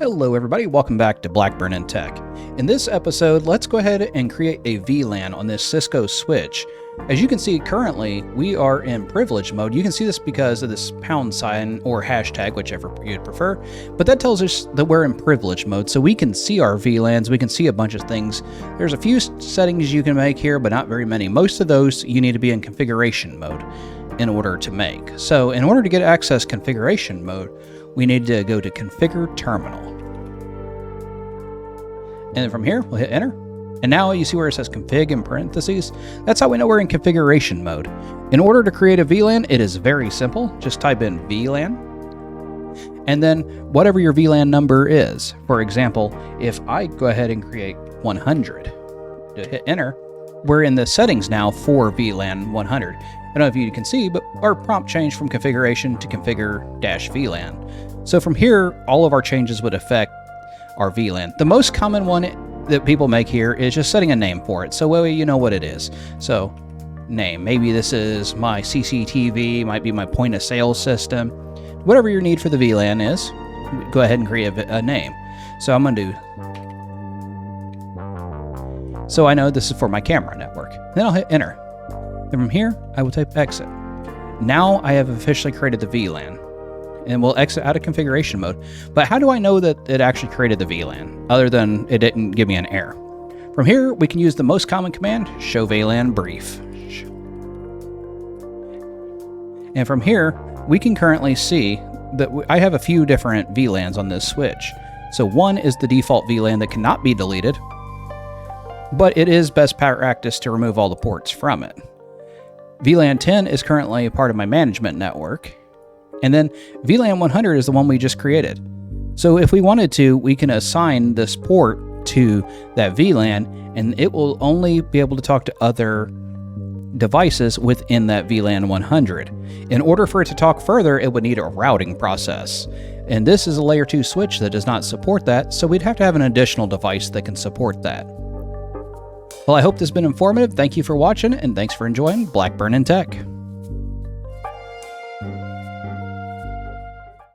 Hello everybody, welcome back to Blackburn in Tech. In this episode, let's go ahead and create a VLAN on this Cisco switch. As you can see currently, we are in privilege mode. You can see this because of this pound sign or hashtag, whichever you'd prefer, but that tells us that we're in privilege mode, so we can see our VLANs, we can see a bunch of things. There's a few settings you can make here, but not very many. Most of those you need to be in configuration mode in order to make. So in order to get access configuration mode, we need to go to Configure Terminal. And then from here, we'll hit Enter. And now you see where it says Config in parentheses. That's how we know we're in configuration mode. In order to create a VLAN, it is very simple. Just type in VLAN, and then whatever your VLAN number is. For example, if I go ahead and create 100, to hit Enter, we're in the settings now for VLAN 100. I don't know if you can see, but our prompt changed from configuration to configure-VLAN. So from here, all of our changes would affect our VLAN. The most common one that people make here is just setting a name for it, so well, you know what it is. So name, maybe this is my CCTV, might be my point of sale system. Whatever your need for the VLAN is, go ahead and create a name. So I'm going to do, so I know this is for my camera network. Then I'll hit Enter. And from here, I will type exit. Now I have officially created the VLAN, and we'll exit out of configuration mode. But how do I know that it actually created the VLAN, other than it didn't give me an error? From here, we can use the most common command, show VLAN brief. And from here, we can currently see that I have a few different VLANs on this switch. So one is the default VLAN that cannot be deleted, but it is best practice to remove all the ports from it. VLAN 10 is currently a part of my management network. And then VLAN 100 is the one we just created. So if we wanted to, we can assign this port to that VLAN, and it will only be able to talk to other devices within that VLAN 100. In order for it to talk further, it would need a routing process. And this is a layer 2 switch that does not support that, so we'd have to have an additional device that can support that. Well, I hope this has been informative. Thank you for watching, and thanks for enjoying Blackburn in Tech.